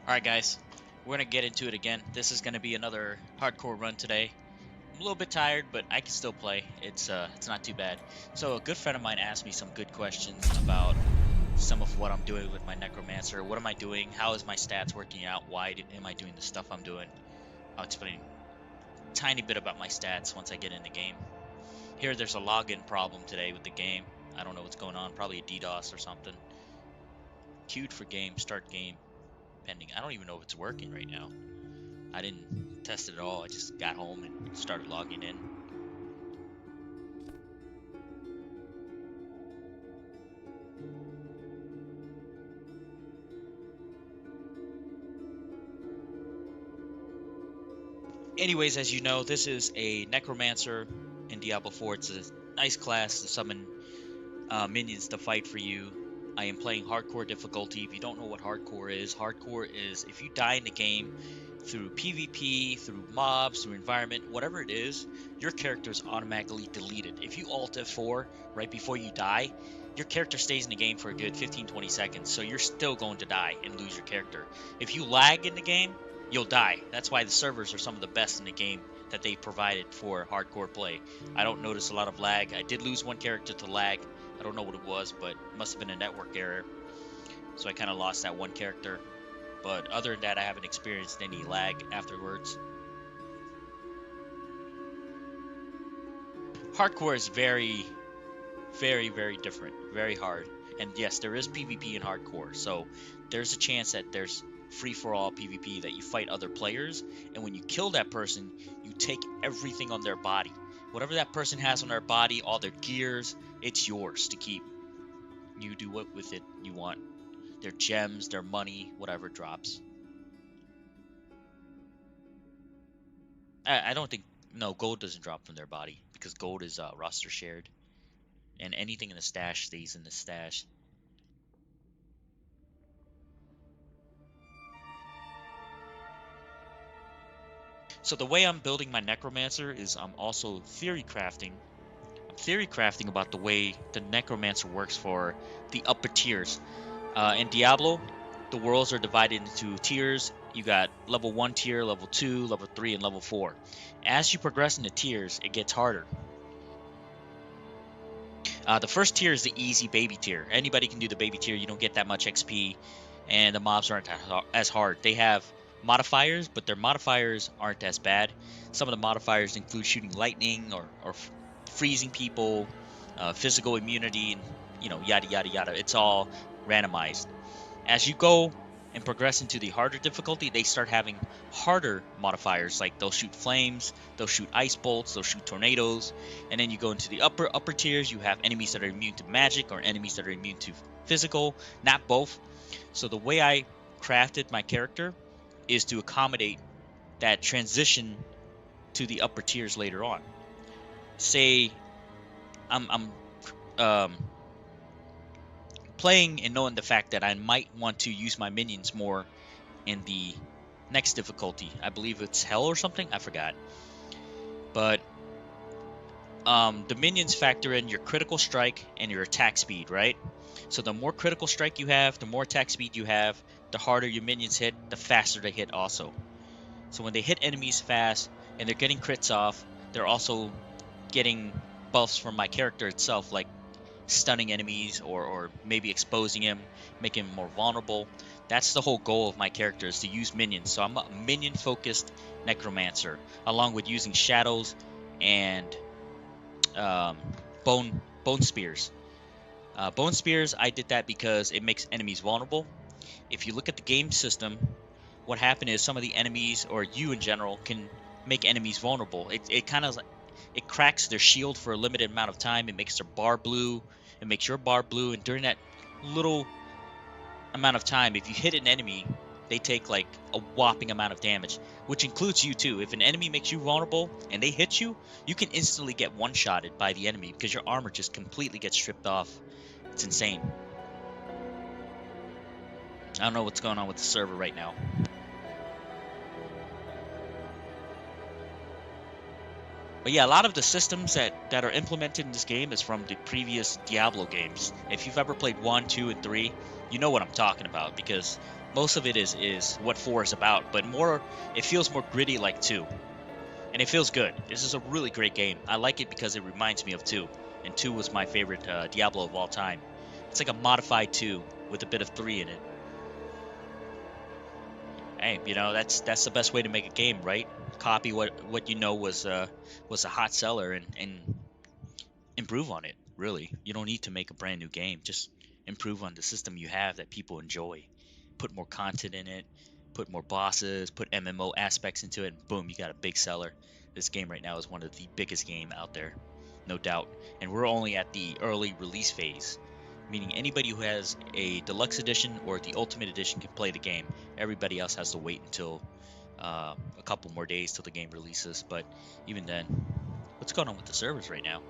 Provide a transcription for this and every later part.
Alright guys, we're going to get into it again. This is going to be another hardcore run today. I'm a little bit tired, but I can still play. It's not too bad. So a good friend of mine asked me some good questions about some of what I'm doing with my Necromancer. What am I doing? How is my stats working out? Why am I doing the stuff I'm doing? I'll explain a tiny bit about my stats once I get in the game. Here there's a login problem today with the game. I don't know what's going on. Probably a DDoS or something. Queued for game, start game. Pending. I don't even know if it's working right now. I didn't test it at all. I just got home and started logging in. Anyways, as you know, this is a Necromancer in Diablo 4. It's a nice class to summon minions to fight for you. I am playing hardcore difficulty. If you don't know what hardcore is if you die in the game through PvP, through mobs, through environment, whatever it is, your character is automatically deleted. If you alt F4 right before you die, your character stays in the game for a good 15-20 seconds, so you're still going to die and lose your character. If you lag in the game, you'll die. That's why the servers are some of the best in the game that they provided for hardcore play. I don't notice a lot of lag. I did lose one character to lag. I don't know what it was, but it must have been a network error. So I kind of lost that one character. But other than that, I haven't experienced any lag afterwards. Hardcore is very, very, very different. Very hard. And yes, there is PvP in hardcore. So there's a chance that there's free-for-all PvP, that you fight other players. And when you kill that person, you take everything on their body. Whatever that person has on their body, all their gears, it's yours to keep. You do what with it you want. Their gems, their money, whatever drops. I don't think... No, gold doesn't drop from their body, because gold is roster shared. And anything in the stash stays in the stash. So the way I'm building my Necromancer is I'm also theory crafting. I'm theory crafting about the way the Necromancer works for the upper tiers. In Diablo, the worlds are divided into tiers. You got level 1 tier, level 2, level 3, and level 4. As you progress in the tiers, it gets harder. The first tier is the easy baby tier. Anybody can do the baby tier. You don't get that much XP, and the mobs aren't as hard. They have modifiers, but their modifiers aren't as bad. Some of the modifiers include shooting lightning or freezing people, physical immunity, and yada yada yada. It's all randomized. As you go and progress into the harder difficulty, they start having harder modifiers, like they'll shoot flames, they'll shoot ice bolts, they'll shoot tornadoes. And then you go into the upper tiers, you have enemies that are immune to magic or enemies that are immune to physical, not both. So the way I crafted my character is to accommodate that transition to the upper tiers later on. Say I'm playing and knowing the fact that I might want to use my minions more in the next difficulty. I believe it's hell or something. I forgot. But the minions factor in your critical strike and your attack speed, right? So the more critical strike you have, the more attack speed you have, the harder your minions hit, the faster they hit also. So when they hit enemies fast and they're getting crits off, they're also getting buffs from my character itself, like stunning enemies or maybe exposing him, making him more vulnerable. That's the whole goal of my character, is to use minions. So I'm a minion focused Necromancer, along with using shadows and bone spears. Bone spears, I did that because it makes enemies vulnerable. If you look at the game system, what happened is some of the enemies, or you in general, can make enemies vulnerable. It kind of it cracks their shield for a limited amount of time. It makes their bar blue. It makes your bar blue. And during that little amount of time, if you hit an enemy, they take like a whopping amount of damage, which includes you too. If an enemy makes you vulnerable and they hit you, you can instantly get one-shotted by the enemy because your armor just completely gets stripped off. It's insane. I don't know what's going on with the server right now. But yeah, a lot of the systems that are implemented in this game is from the previous Diablo games. If you've ever played 1, 2, and 3, you know what I'm talking about, because most of it is what 4 is about, but more, it feels more gritty like 2. And it feels good. This is a really great game. I like it because it reminds me of 2, and 2 was my favorite Diablo of all time. It's like a modified 2 with a bit of 3 in it. Hey, you know, that's the best way to make a game, right? Copy what you know was a hot seller and improve on it. Really, you don't need to make a brand new game. Just improve on the system you have that people enjoy. Put more content in it. Put more bosses. Put MMO aspects into it. And boom, you got a big seller. This game right now is one of the biggest game out there, no doubt. And we're only at the early release phase, meaning anybody who has a deluxe edition or the ultimate edition can play the game. Everybody else has to wait until a couple more days till the game releases. But even then, what's going on with the servers right now?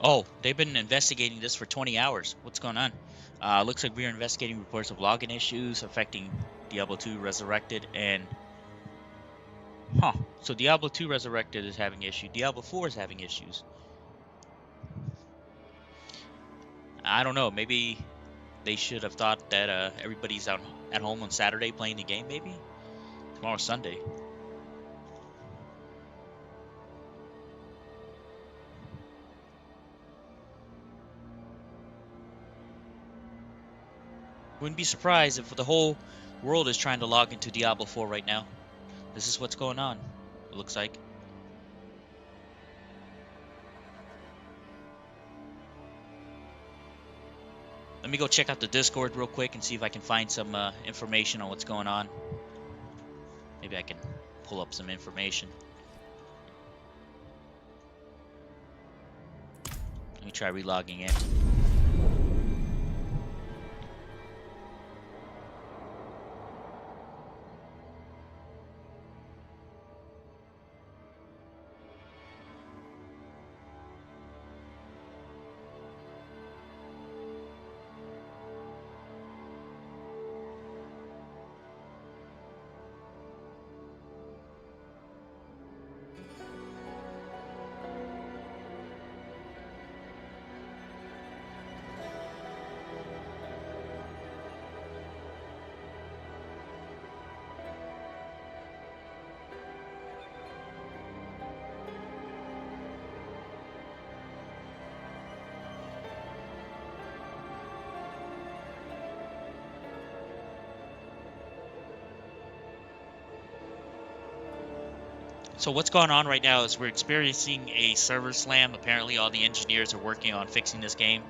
Oh, they've been investigating this for 20 hours. What's going on? Looks like we are investigating reports of login issues affecting Diablo 2 Resurrected and... Huh. So Diablo 2 Resurrected is having issues. Diablo 4 is having issues. I don't know. Maybe they should have thought that everybody's out at home on Saturday playing the game, maybe? Tomorrow's Sunday. Wouldn't be surprised if the whole world is trying to log into Diablo 4 right now. This is what's going on, it looks like. Let me go check out the Discord real quick and see if I can find some information on what's going on. Maybe I can pull up some information. Let me try relogging in. So what's going on right now is we're experiencing a server slam. Apparently all the engineers are working on fixing this game,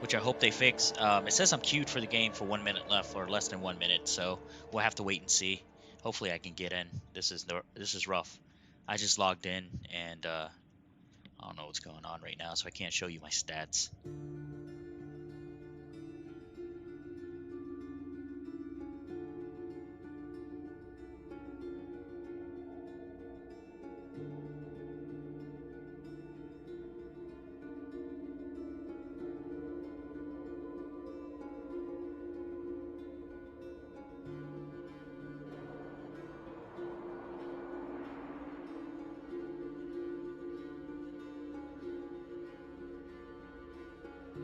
which I hope they fix. It says I'm queued for the game for 1 minute left, or less than 1 minute, so we'll have to wait and see. Hopefully I can get in. This is rough. I just logged in and I don't know what's going on right now, so I can't show you my stats.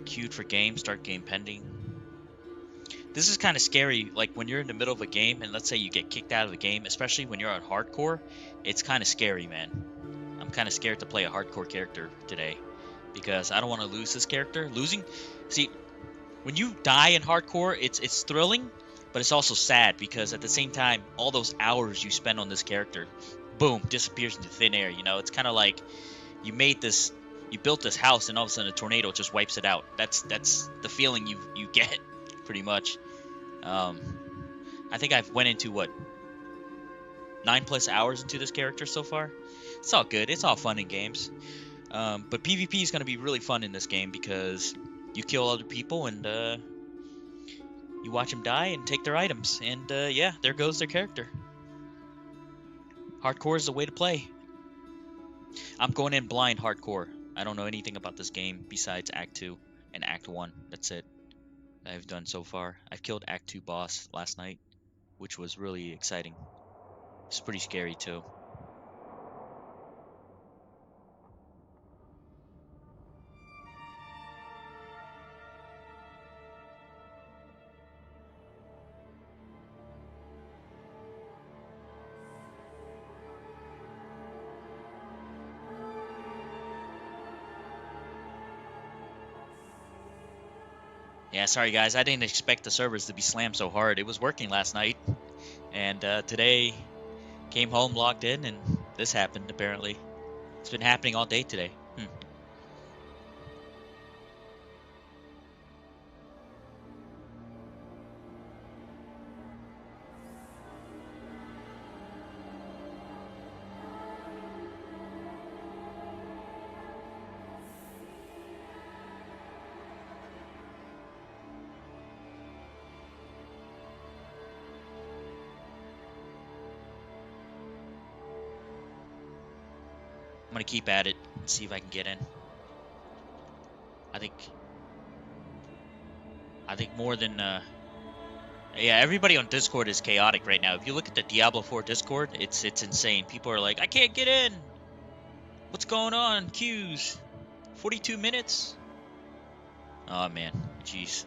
Queued for game, start game pending. This is kind of scary, like when you're in the middle of a game and let's say you get kicked out of the game, especially when you're on hardcore, it's kind of scary, man. I'm kind of scared to play a hardcore character today because I don't want to lose this character. See, when you die in hardcore, it's thrilling, but it's also sad because at the same time, all those hours you spend on this character, boom, disappears into thin air. You know, it's kind of like you built this house and all of a sudden a tornado just wipes it out. That's the feeling you get pretty much. I think I've went into, what, 9+ hours into this character so far. It's all good. It's all fun in games. But PvP is going to be really fun in this game because you kill other people and you watch them die and take their items. And yeah, there goes their character. Hardcore is the way to play. I'm going in blind hardcore. I don't know anything about this game besides Act 2 and Act 1. That's it I've done so far. I've killed Act 2 boss last night, which was really exciting. It's pretty scary too. Yeah, sorry guys, I didn't expect the servers to be slammed so hard. It was working last night, and today came home, logged in, and this happened apparently. It's been happening all day today. I'm gonna keep at it and see if I can get in. I think more than yeah, everybody on Discord is chaotic right now. If you look at the Diablo 4 Discord, it's insane. People are like, I can't get in. What's going on? Queues. 42 minutes. Oh man, jeez.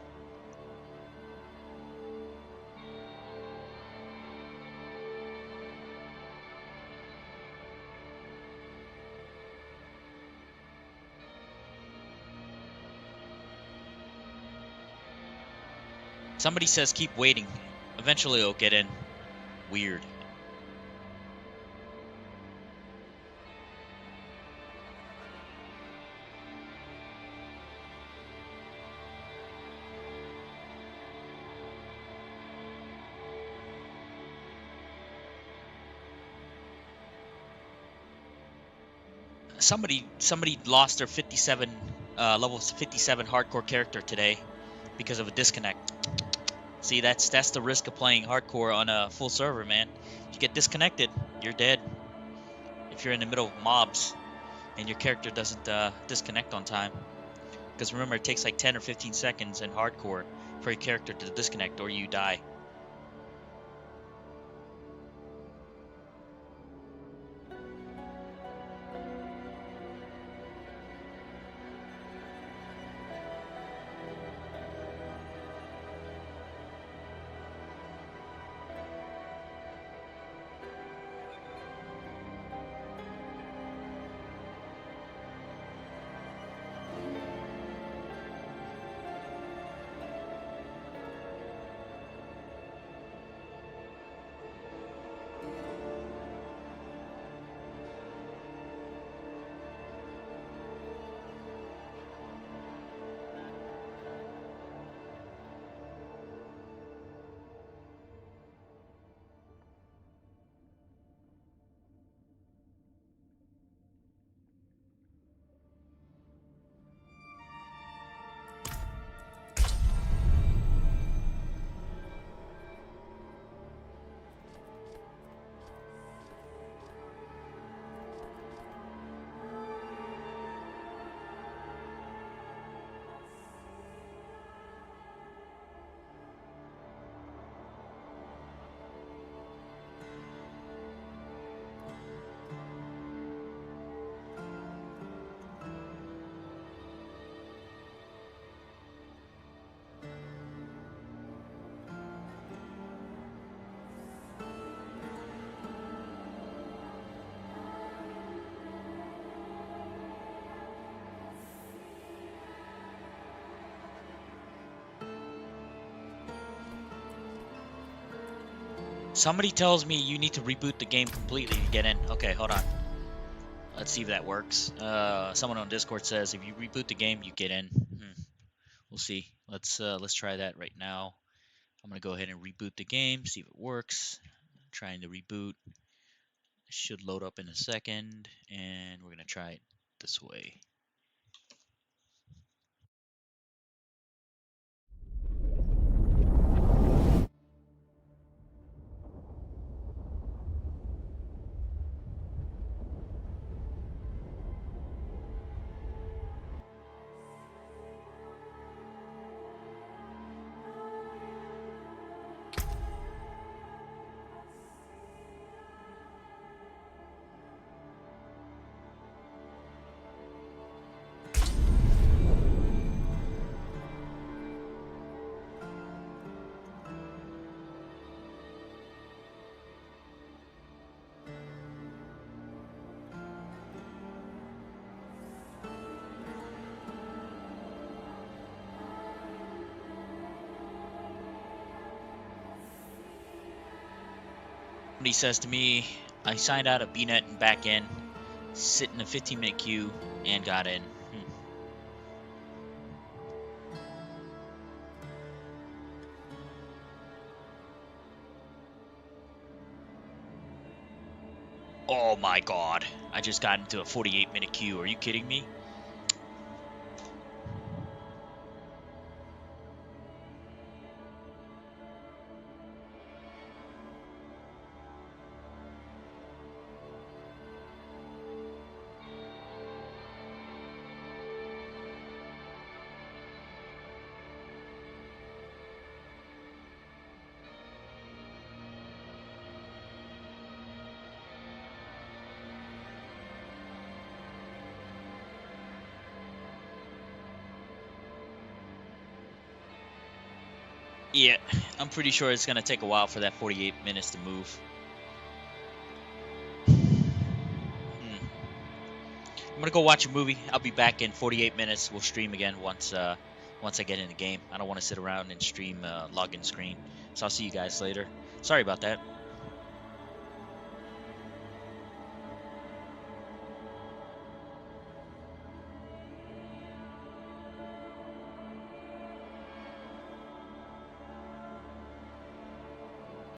Somebody says keep waiting. Eventually it'll get in. Weird. Somebody lost their 57 level 57 hardcore character today because of a disconnect. See, that's the risk of playing hardcore on a full server, man. If you get disconnected, you're dead. If you're in the middle of mobs and your character doesn't disconnect on time. Because remember, it takes like 10 or 15 seconds in hardcore for your character to disconnect or you die. Somebody tells me you need to reboot the game completely to get in. Okay, hold on. Let's see if that works. Someone on Discord says if you reboot the game, you get in. We'll see. Let's try that right now. I'm going to go ahead and reboot the game, see if it works. Trying to reboot. It should load up in a second, and we're going to try it this way. Somebody says to me, I signed out of BNet and back in, sit in a 15-minute queue, and got in. Oh my god, I just got into a 48-minute queue. Are you kidding me? Yeah, I'm pretty sure it's going to take a while for that 48 minutes to move. I'm going to go watch a movie. I'll be back in 48 minutes. We'll stream again once I get in the game. I don't want to sit around and stream login screen. So I'll see you guys later. Sorry about that.